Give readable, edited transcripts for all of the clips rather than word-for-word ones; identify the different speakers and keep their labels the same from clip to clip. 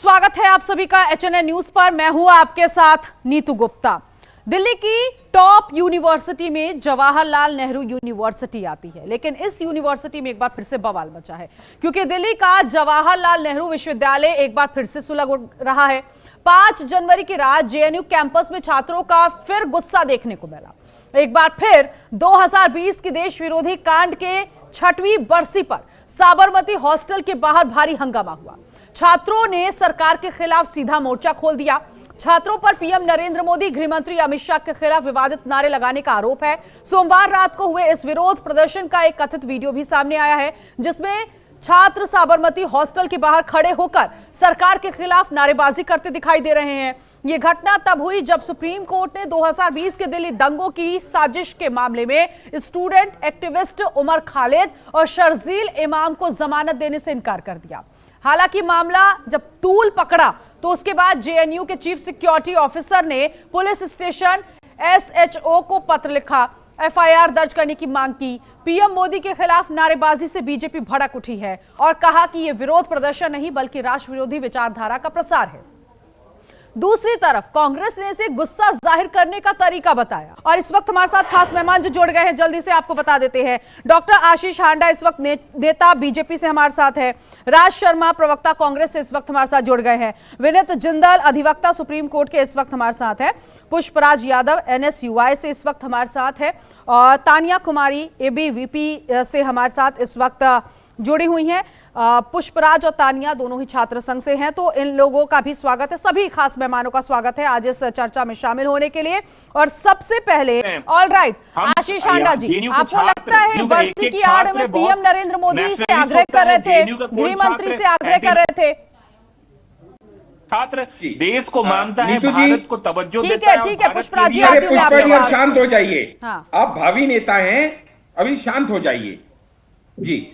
Speaker 1: स्वागत है आप सभी का एचएनएन न्यूज पर। मैं हूं आपके साथ नीतू गुप्ता। दिल्ली की टॉप यूनिवर्सिटी में जवाहरलाल नेहरू यूनिवर्सिटी आती है, लेकिन इस यूनिवर्सिटी में एक बार फिर से बवाल मचा है क्योंकि दिल्ली का जवाहरलाल नेहरू विश्वविद्यालय एक बार फिर से सुलग रहा है। 5 जनवरी की रात जेएनयू कैंपस में छात्रों का फिर गुस्सा देखने को मिला। एक बार फिर 2020 की देश विरोधी कांड के 6वीं बरसी पर साबरमती हॉस्टल के बाहर भारी हंगामा हुआ। छात्रों ने सरकार के खिलाफ सीधा मोर्चा खोल दिया। छात्रों पर पीएम नरेंद्र मोदी, गृह मंत्री अमित शाह के खिलाफ विवादित नारे लगाने का आरोप है। सोमवार रात को हुए इस विरोध प्रदर्शन का एक कथित वीडियो भी सामने आया है, जिसमें छात्र साबरमती हॉस्टल के बाहर खड़े होकर सरकार के खिलाफ नारेबाजी करते दिखाई दे रहे हैं। यह घटना तब हुई जब सुप्रीम कोर्ट ने 2020 के दिल्ली दंगों की साजिश के मामले में स्टूडेंट एक्टिविस्ट उमर खालिद और शर्जील इमाम को जमानत देने से इनकार कर दिया। हालांकि मामला जब तूल पकड़ा तो उसके बाद जेएनयू के चीफ सिक्योरिटी ऑफिसर ने पुलिस स्टेशन एसएचओ को पत्र लिखा, एफआईआर दर्ज करने की मांग की। पीएम मोदी के खिलाफ नारेबाजी से बीजेपी भड़क उठी है और कहा कि यह विरोध प्रदर्शन नहीं बल्कि राष्ट्र विरोधी विचारधारा का प्रसार है। दूसरी तरफ कांग्रेस ने इसे गुस्सा जाहिर करने का तरीका बताया और इस वक्त हमारे साथ खास मेहमान जो जुड़ गए हैं, जल्दी से आपको बता देते हैं। डॉक्टर आशीष हांडा इस वक्त नेता बीजेपी से हमारे साथ है। राज शर्मा प्रवक्ता कांग्रेस से इस वक्त हमारे साथ जुड़ गए हैं। विनीत जिंदल अधिवक्ता सुप्रीम कोर्ट के इस वक्त हमारे साथ है। पुष्पराज यादव एनएसयूआई से इस वक्त हमारे साथ है और तानिया कुमारी एबीवीपी से हमारे साथ इस वक्त जुड़ी हुई हैं। पुष्पराज और तानिया दोनों ही छात्र संघ से हैं, तो इन लोगों का भी स्वागत है। सभी खास मेहमानों का स्वागत है आज इस चर्चा में शामिल होने के लिए। और सबसे पहले ऑल राइट आशीष हांडा जी, आपको लगता है बरसी की आड़ में पीएम नरेंद्र मोदी से आग्रह कर रहे थे, गृह मंत्री से आग्रह कर रहे थे?
Speaker 2: छात्र देश को मानता है, भारत को तवज्जो देता है।
Speaker 1: ठीक है पुष्पराज जी, आती हूं आपके पास।
Speaker 3: शांत हो जाइए।
Speaker 1: हाँ।
Speaker 3: आप भावी नेता हैं, अभी शांत हो जाइए जी।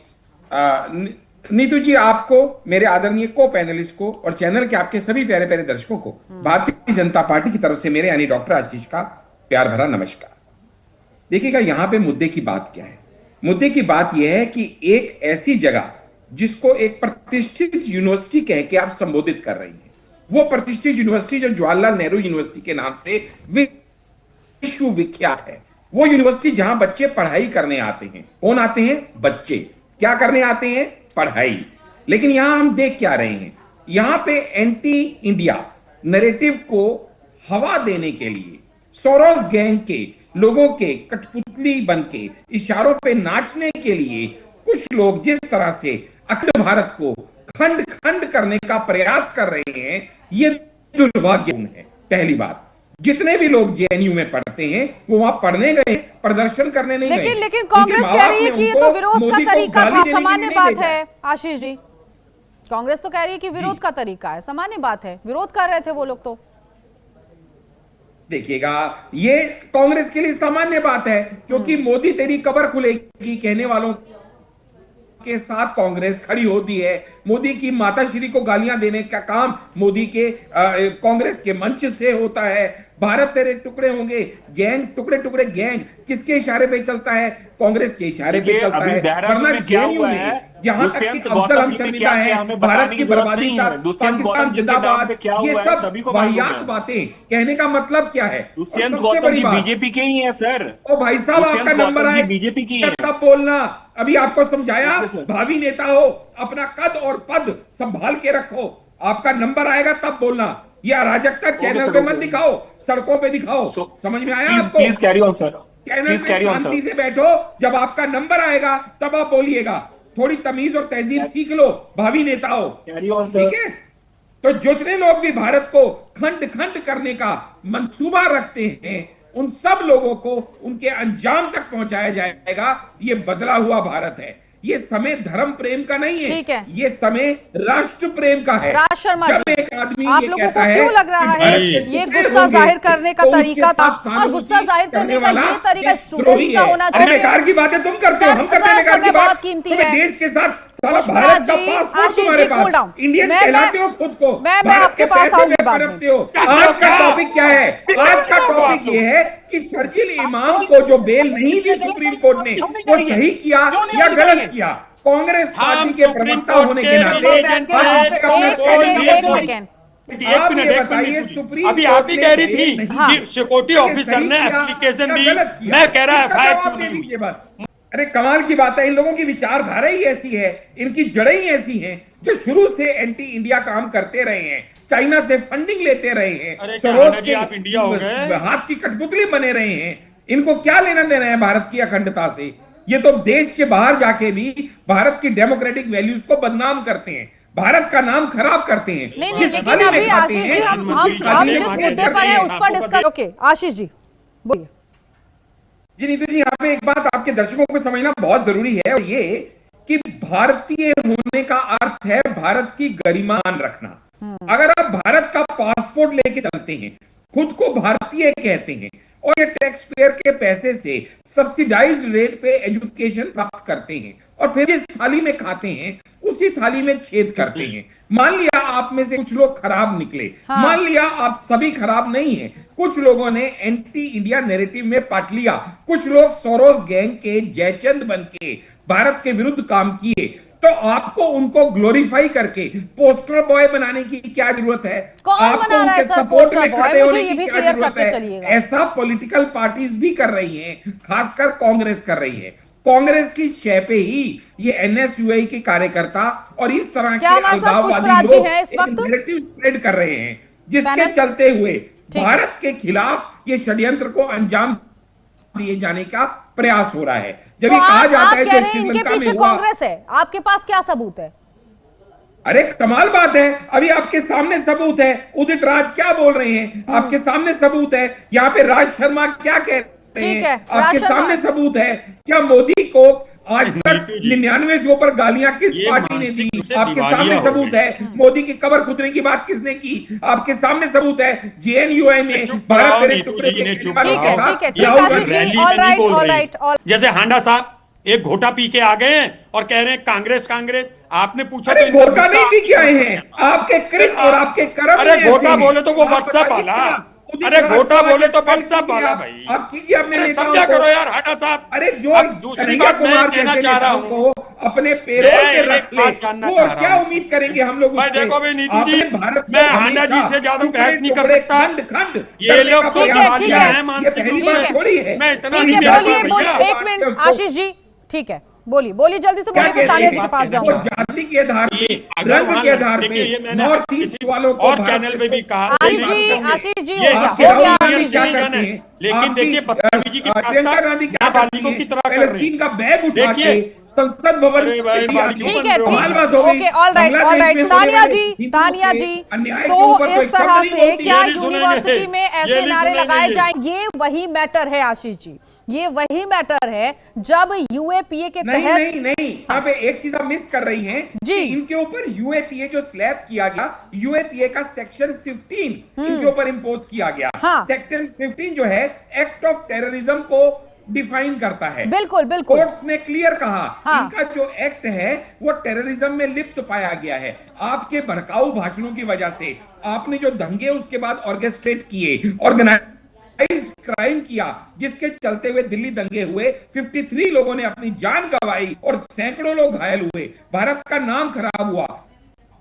Speaker 3: नीतू जी, आपको, मेरे आदरणीय को पैनलिस्ट को और चैनल के आपके सभी प्यारे प्यारे दर्शकों को भारतीय जनता पार्टी की तरफ से मेरे यानी डॉक्टर आशीष का प्यार भरा नमस्कार। देखिएगा, यहां पे मुद्दे की बात क्या है। मुद्दे की बात यह है कि एक ऐसी जगह जिसको एक प्रतिष्ठित यूनिवर्सिटी कह के आप संबोधित कर रही हैं, वो प्रतिष्ठित यूनिवर्सिटी जो जवाहरलाल नेहरू यूनिवर्सिटी के नाम से विश्व विख्यात है, वो यूनिवर्सिटी जहां बच्चे पढ़ाई करने आते हैं। कौन आते हैं? बच्चे। क्या करने आते हैं? पढ़ाई। लेकिन यहां हम देख क्या रहे हैं, यहां पे एंटी इंडिया नैरेटिव को हवा देने के लिए सोरोस गैंग के लोगों के कठपुतली बन के इशारों पे नाचने के लिए कुछ लोग जिस तरह से अखिल भारत को खंड खंड करने का प्रयास कर रहे हैं, ये दुर्भाग्यपूर्ण है। पहली बात, जितने भी लोग जेएनयू में पढ़ते हैं वो वहां पढ़ने गए, प्रदर्शन करने नहीं गए।
Speaker 1: लेकिन कांग्रेस कह रही है कि ये तो विरोध का तरीका था, सामान्य बात है। आशीष जी, कांग्रेस तो कह रही है कि विरोध का तरीका है, सामान्य बात है, विरोध कर रहे थे वो लोग। तो
Speaker 3: देखिएगा, ये कांग्रेस के लिए सामान्य बात है क्योंकि मोदी तेरी कब्र खुलेगी कहने वालों के साथ कांग्रेस खड़ी होती है। मोदी की माताश्री को गालियां देने का काम मोदी के कांग्रेस के मंच से होता है। भारत तेरे टुकड़े होंगे, गैंग टुकड़े टुकड़े गैंग किसके इशारे पे चलता है? कांग्रेस के इशारे पे चलता है। वरना जेएनयू में जहां तक कि अफजल हम शर्मिंदा है, भारत की बर्बादी का, पाकिस्तान जिंदाबाद, ये सब वाहियात बातें कहने का मतलब क्या है? सबसे बड़ी बात,
Speaker 2: बीजेपी के ही है सर।
Speaker 3: ओ भाई साहब, आपका नंबर आए
Speaker 2: बीजेपी की है,
Speaker 3: तब बोलना। अभी आपको समझाया, भावी नेता हो, अपना कद और पद संभाल के रखो। आपका नंबर आएगा तब बोलना। ये अराजकता चैनल पे मत दिखाओ, सड़कों पे दिखाओ। समझ में आया आपको?
Speaker 2: Please carry on sir.
Speaker 3: Channel पे शांति से बैठो, जब आपका नंबर आएगा तब आप बोलिएगा। थोड़ी तमीज और तहजीब सीख लो, भावी नेता हो। ठीक है? तो जितने लोग भी भारत को खंड खंड करने का मंसूबा रखते हैं, उन सब लोगों को उनके अंजाम तक पहुंचाया जाएगा। ये बदला हुआ भारत है। ये समय धर्म प्रेम का नहीं है, ये समय राष्ट्र प्रेम का है।
Speaker 1: राज शर्मा
Speaker 3: जब एक आदमी
Speaker 1: आप
Speaker 3: ये
Speaker 1: लोगों को
Speaker 3: कहता है,
Speaker 1: क्यों लग रहा है ये गुस्सा जाहिर करने का तरीका था? और गुस्सा जाहिर करने का ये तरीका स्टूडेंट्स का होना चाहिए।
Speaker 3: बेकार की बातें तुम करते हो, हम करते हैं बेकार की बात। तुम्हें देश के साथ साला भारत का पासपोर्ट तुम्हारे पास, इंडियन कहलाते हो खुद को, भारत के पैसे में रखते हो। आज का टॉपिक क्या है? आज का टॉपिक ये है कि शर्जील इमाम को जो बेल नहीं दी सुप्रीम कोर्ट ने, वो सही किया या गलत किया? कांग्रेस पार्टी के प्रवक्ता होने के नाते आप ये बताइए सुप्रीम
Speaker 4: अभी आप ही कह रही थी कि सिक्योरिटी ऑफिसर ने एप्लीकेशन दी, मैं कह रहा एफआईआर क्यों नहीं हुई?
Speaker 3: बस अरे कमाल की बात है, इन लोगों की विचारधारा ही ऐसी है, इनकी जड़ें ही ऐसी हैं, जो शुरू से एंटी इंडिया काम करते रहे हैं, चाइना से फंडिंग लेते रहे हैं, सरोज के
Speaker 4: आप इंडिया हो गए,
Speaker 3: हाथ की कठपुतली बने रहे हैं। इनको क्या लेना देना है भारत की अखंडता से? ये तो देश के बाहर जाके भी भारत की डेमोक्रेटिक वैल्यूज को बदनाम करते हैं, भारत का नाम खराब करते हैं।
Speaker 1: नहीं, लेकिन अभी आशीष जी हम जिस मुद्दे पर हैं उस पर डिस्कस। ओके आशीष जी बोलिए।
Speaker 3: जी नीतू जी, यहाँ पे एक बात आपके दर्शकों को समझना बहुत जरूरी है, और ये कि भारतीय होने का अर्थ है भारत की गरिमा रखना। अगर आप भारत का पासपोर्ट लेके चलते हैं, खुद को भारतीय कहते हैं और ये टैक्स पेयर के पैसे से सब्सिडाइज्ड रेट पे एजुकेशन प्राप्त करते हैं और फिर जिस थाली में खाते हैं उसी थाली में छेद करते हैं। मान लिया आप में से कुछ लोग खराब निकले, हाँ। मान लिया आप सभी खराब नहीं हैं, कुछ लोगों ने एंटी इंडिया नैरेटिव में पार्ट लिया, कुछ लोग सोरोस गैंग के जयचंद बन के भारत के विरुद्ध काम किए, तो आपको उनको ग्लोरीफाई करके पोस्टर बॉय बनाने की क्या जरूरत है? आपको उनके सपोर्ट में खड़े होने की क्या जरूरत है? ऐसा पॉलिटिकल पार्टीज भी कर रही हैं, खासकर कांग्रेस कर रही है। कांग्रेस की शय पे ही ये एनएसयूआई के कार्यकर्ता और इस तरह के अलगाववादी लोग नैरेटिव स्प्रेड कर रहे हैं, जिसके चलते हुए भारत के खिलाफ ये षड्यंत्र को अंजाम दिए जाने का प्रयास हो रहा है। जब ये कहा जाता है जो श्रीलंका में हुआ,
Speaker 1: कांग्रेस है, आपके पास क्या सबूत है?
Speaker 3: अरे कमाल बात है, अभी आपके सामने सबूत है। उदित राज क्या बोल रहे हैं, आपके सामने सबूत है। यहाँ पे राज शर्मा क्या कहते हैं, आपके सामने सबूत है। क्या मोदी को आज तक 99 शो पर गालियां किस पार्टी ने दी? आपके सामने सबूत है। मोदी की कबर खुदने की बात किसने की? आपके सामने सबूत है। जेएनयूआई में भारत तेरे टुकड़े
Speaker 4: जैसे हांडा साहब एक घोटा पी के आ गए हैं और कह रहे हैं कांग्रेस कांग्रेस। आपने पूछा
Speaker 3: तो घोटा नहीं पी के आए हैं, आपके कृत और आपके कर्म।
Speaker 4: अरे घोटा बोले तो वो व्हाट्सएप वाला, अरे घोटा बोले तो व्हाट्सएप वाला भाई।
Speaker 3: आप कीजिए अपने
Speaker 4: समझा करो यार हांडा साहब।
Speaker 3: अरे जो
Speaker 4: दूसरी बात मैं कहना चाह रहा हूँ,
Speaker 3: अपने पैरों पे रख ले, वो क्या उम्मीद करेंगे हम लोग?
Speaker 4: देखो भाई नीतू जी, मैं हांडा जी से ज्यादा बहस नहीं कर सकता। ये लोग मानसिक रूप से मैं इतना नहीं
Speaker 1: देता। एक मिनट आशीष जी, ठीक है बोलिए बोलिए जल्दी से बोलिए, तानिया जी के पास जाऊंगा।
Speaker 3: जाति के आधार पे, रंग के आधार पे नॉर्थ ईस्ट वालों को
Speaker 4: और चैनल पे भी कहा।
Speaker 1: आशीष जी हो गया।
Speaker 4: लेकिन देखिए बदतमीजी की नाबालिगों की तरह कर रहे हैं।
Speaker 3: का बैग उठा के संसद भवन।
Speaker 1: ठीक है ओके ऑल राइट तानिया जी तो इस तरह से क्या यूनिवर्सिटी में ऐसे नारे लगाए जाएंगे? ये वही मैटर है आशीष जी, ये वही मैटर है जब यूएपीए के तहत
Speaker 3: नहीं यहाँ पे एक चीज आप मिस कर रही हैं जी। इनके ऊपर यूएपीए जो स्लैब किया गया, यूएपीए का सेक्शन 15 इनके ऊपर इंपोज किया गया। हाँ। सेक्शन 15 जो है एक्ट ऑफ टेररिज्म को डिफाइन करता है।
Speaker 1: बिल्कुल
Speaker 3: कोर्ट्स ने क्लियर कहा। हाँ। इनका जो एक्ट है वो टेररिज्म में लिप्त पाया गया है। आपके भड़काऊ भाषणों की वजह से आपने जो दंगे उसके बाद ऑर्केस्ट्रेट किए, ऑर्गेनाइज्ड क्राइम किया, जिसके चलते हुए दिल्ली दंगे हुए, 53 लोगों ने अपनी जान गंवाई और सैकड़ों लोग घायल हुए, भारत का नाम खराब हुआ।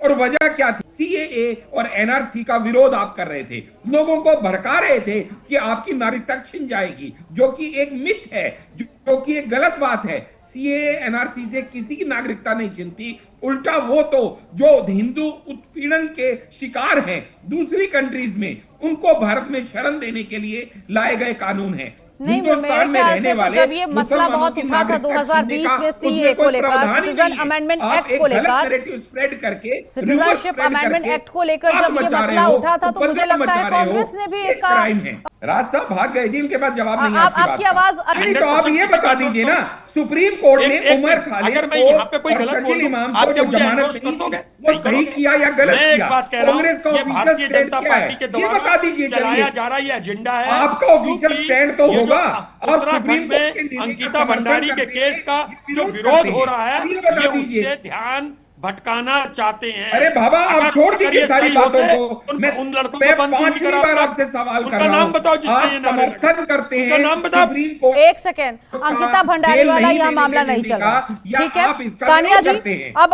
Speaker 3: और वजह क्या थी? सीएए और एनआरसी का विरोध आप कर रहे थे, लोगों को भड़का रहे थे कि आपकी नागरिकता छिन जाएगी, जो कि एक मिथ है, जो कि एक गलत बात है। सीएए एनआरसी से किसी की नागरिकता नहीं छिनती, उल्टा वो तो जो हिंदू उत्पीड़न के शिकार हैं दूसरी कंट्रीज में, उनको भारत में शरण देने के लिए लाए गए कानून है। हिंदुस्तान में रहने वाले
Speaker 1: जब ये मसला बहुत उठा था 2020 में सीए को लेकर, सिटीजन अमेंडमेंट एक्ट को लेकर,
Speaker 3: स्प्रेड करके
Speaker 1: सिटीजनशिप अमेंडमेंट एक्ट को लेकर जब ये मसला उठा था तो मुझे लगता है कांग्रेस ने भी इसका
Speaker 3: राज साहब भाग गए जी, इनके पास जवाब नहीं।
Speaker 1: आपकी आवाज
Speaker 3: तो आप ये बता दीजिए ना, सुप्रीम कोर्ट ने उमर खालिद को और शकील इमाम को जो जमानत दी वो सही किया या गलत किया? कांग्रेस का ऑफिशियल स्टैंड क्या है ये बता दीजिए।
Speaker 4: चलाया जा रहा ये एजेंडा है,
Speaker 3: आपका ऑफिशियल स्टैंड तो होगा।
Speaker 4: उत्तराखंड में अंकिता भंडारी के केस का जो विरोध हो रहा है, ये उससे ध्यान भटकाना चाहते हैं।
Speaker 3: अरे बाबा आप छोड़ दीजिए सारी बातों को।
Speaker 4: मैं उन लड़कों
Speaker 3: मैं
Speaker 4: को
Speaker 3: पांचवी बार आपसे सवाल कर रहा हूं।
Speaker 4: नाम बताओ जिसने
Speaker 3: आप
Speaker 4: ये नारे लगे।
Speaker 3: समर्थन करते हैं
Speaker 4: उनका नाम बताओ।
Speaker 3: Supreme court.
Speaker 1: एक सेकेंड, अंकिता भंडारी वाला यह मामला नहीं चल रहा, ठीक है? तानिया जी, अब